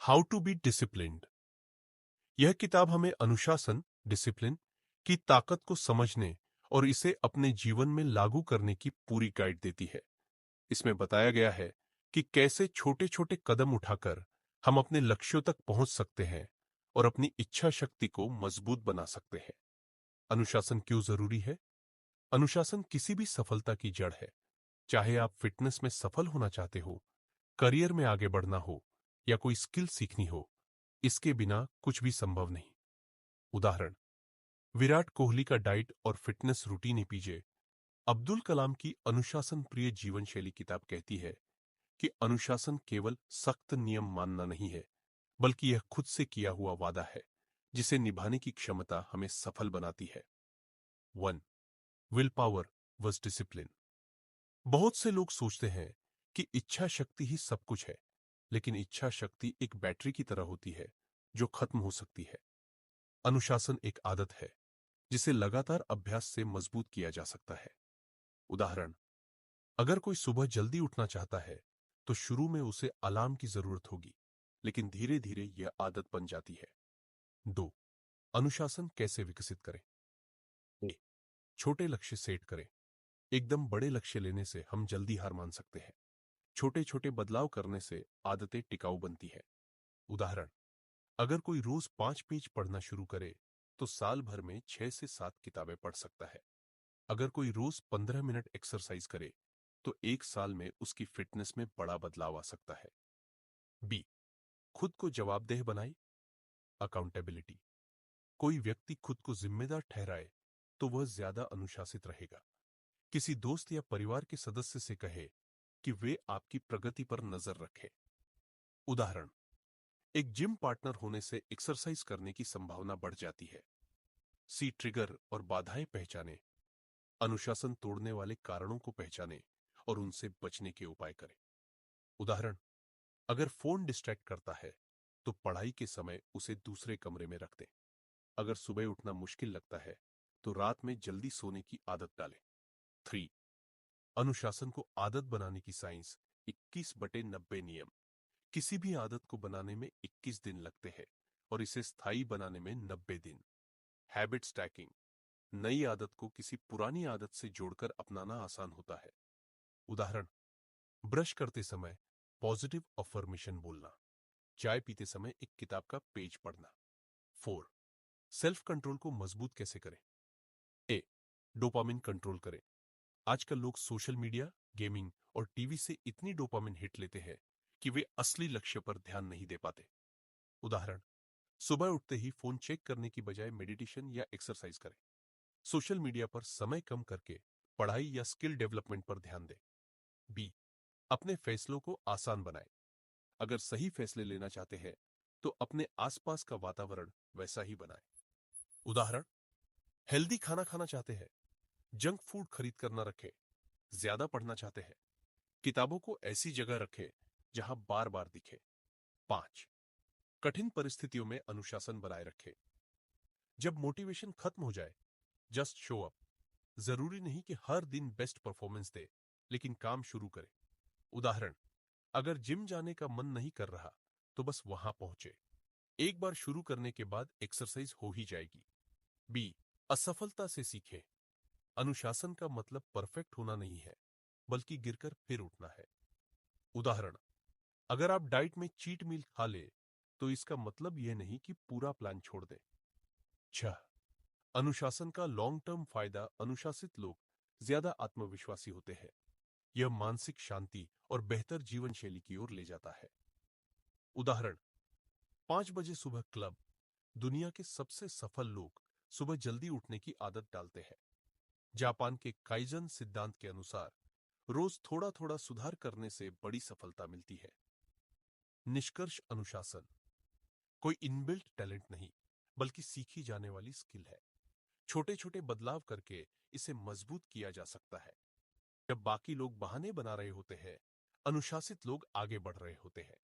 How to be disciplined. यह किताब हमें अनुशासन डिसिप्लिन की ताकत को समझने और इसे अपने जीवन में लागू करने की पूरी गाइड देती है। इसमें बताया गया है कि कैसे छोटे छोटे कदम उठाकर हम अपने लक्ष्यों तक पहुंच सकते हैं और अपनी इच्छा शक्ति को मजबूत बना सकते हैं। अनुशासन क्यों जरूरी है? अनुशासन किसी भी सफलता की जड़ है। चाहे आप फिटनेस में सफल होना चाहते हो, करियर में आगे बढ़ना हो या कोई स्किल सीखनी हो, इसके बिना कुछ भी संभव नहीं। उदाहरण, विराट कोहली का डाइट और fitness routine APJ Abdul Kalam की अनुशासन प्रिय जीवन शैली किताब कहती है कि अनुशासन केवल सख्त नियम मानना नहीं है, बल्कि यह खुद से किया हुआ वादा है जिसे निभाने की क्षमता हमें सफल बनाती है। 1. Will power versus discipline. बहुत से लोग सोचते हैं कि इच्छा शक्ति ही सब कुछ है, लेकिन इच्छा शक्ति एक बैटरी की तरह होती है जो खत्म हो सकती है। अनुशासन एक आदत है जिसे लगातार अभ्यास से मजबूत किया जा सकता है। उदाहरण, अगर कोई सुबह जल्दी उठना चाहता है तो शुरू में उसे अलार्म की जरूरत होगी, लेकिन धीरे धीरे यह आदत बन जाती है। 2. अनुशासन कैसे विकसित करें? ए, छोटे लक्ष्य सेट करें। एकदम बड़े लक्ष्य लेने से हम जल्दी हार मान सकते हैं। छोटे छोटे बदलाव करने से आदतें टिकाऊ बनती है। उदाहरण, अगर कोई रोज 5 पेज पढ़ना शुरू करे तो साल भर में 6 से 7 किताबें पढ़ सकता है। अगर कोई रोज 15 मिनट एक्सरसाइज करे तो एक साल में उसकी फिटनेस में बड़ा बदलाव आ सकता है। बी, खुद को जवाबदेह बनाए। अकाउंटेबिलिटी। कोई व्यक्ति खुद को जिम्मेदार ठहराए तो वह ज्यादा अनुशासित रहेगा। किसी दोस्त या परिवार के सदस्य से कहे कि वे आपकी प्रगति पर नजर रखें। उदाहरण, एक जिम पार्टनर होने से एक्सरसाइज करने की संभावना बढ़ जाती है। सी, ट्रिगर और बाधाएं पहचाने। अनुशासन तोड़ने वाले कारणों को पहचाने और उनसे बचने के उपाय करें। उदाहरण, अगर फोन डिस्ट्रैक्ट करता है तो पढ़ाई के समय उसे दूसरे कमरे में रख दें। अगर सुबह उठना मुश्किल लगता है तो रात में जल्दी सोने की आदत डालें। 3. अनुशासन को आदत बनाने की साइंस। 21/90 नियम। किसी भी आदत को बनाने में 21 दिन लगते हैं और इसे स्थायी बनाने में 90 दिन। Habit stacking. नई आदत को किसी पुरानी आदत से जोड़कर अपनाना आसान होता है। उदाहरण, ब्रश करते समय पॉजिटिव अफर्मेशन बोलना। चाय पीते समय एक किताब का पेज पढ़ना। 4. सेल्फ कंट्रोल को मजबूत कैसे करें? ए, डोपामिन कंट्रोल करें। आजकल लोग सोशल मीडिया, गेमिंग और टीवी से इतनी डोपामिन हिट लेते हैं कि वे असली लक्ष्य पर ध्यान नहीं दे पाते। उदाहरण, सुबह उठते ही फोन चेक करने की बजाय मेडिटेशन या एक्सरसाइज करें। सोशल मीडिया पर समय कम करके पढ़ाई या स्किल डेवलपमेंट पर ध्यान दें। बी, अपने फैसलों को आसान बनाएं। अगर सही फैसले लेना चाहते हैं तो अपने आसपास का वातावरण वैसा ही बनाएं। उदाहरण, हेल्दी खाना खाना चाहते हैं, जंक फूड खरीद कर न रखें। ज्यादा पढ़ना चाहते हैं, किताबों को ऐसी जगह रखें जहां बार बार दिखे। 5. कठिन परिस्थितियों में अनुशासन बनाए रखें। जब मोटिवेशन खत्म हो जाए, जस्ट शो अप। जरूरी नहीं कि हर दिन बेस्ट परफॉर्मेंस दे, लेकिन काम शुरू करें। उदाहरण, अगर जिम जाने का मन नहीं कर रहा तो बस वहां पहुंचे। एक बार शुरू करने के बाद एक्सरसाइज हो ही जाएगी। बी, असफलता से सीखें। अनुशासन का मतलब परफेक्ट होना नहीं है, बल्कि गिरकर फिर उठना है। उदाहरण, अगर आप डाइट में चीट मील खा ले तो इसका मतलब यह नहीं कि पूरा प्लान छोड़ दें। 6. अनुशासन का लॉन्ग टर्म फायदा। अनुशासित लोग ज्यादा आत्मविश्वासी होते हैं। यह मानसिक शांति और बेहतर जीवन शैली की ओर ले जाता है। उदाहरण, 5 बजे सुबह क्लब। दुनिया के सबसे सफल लोग सुबह जल्दी उठने की आदत डालते हैं। जापान के काइजन सिद्धांत के अनुसार रोज थोड़ा थोड़ा सुधार करने से बड़ी सफलता मिलती है। निष्कर्ष, अनुशासन कोई इनबिल्ट टैलेंट नहीं, बल्कि सीखी जाने वाली स्किल है। छोटे छोटे बदलाव करके इसे मजबूत किया जा सकता है। जब बाकी लोग बहाने बना रहे होते हैं, अनुशासित लोग आगे बढ़ रहे होते हैं।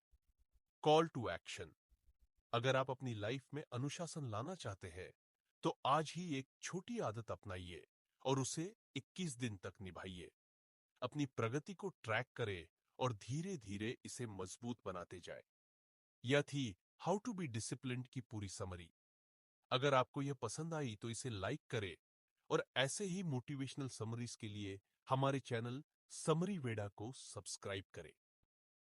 Call to action. अगर आप अपनी लाइफ में अनुशासन लाना चाहते हैं तो आज ही एक छोटी आदत अपनाइए और उसे 21 दिन तक निभाइए। अपनी प्रगति को ट्रैक करें और धीरे धीरे इसे मजबूत बनाते जाएं। यह थी हाउ टू बी डिसिप्लिन्ड की पूरी समरी। अगर आपको यह पसंद आई तो इसे लाइक करें और ऐसे ही मोटिवेशनल समरीज के लिए हमारे चैनल समरी वेड़ा को सब्सक्राइब करें।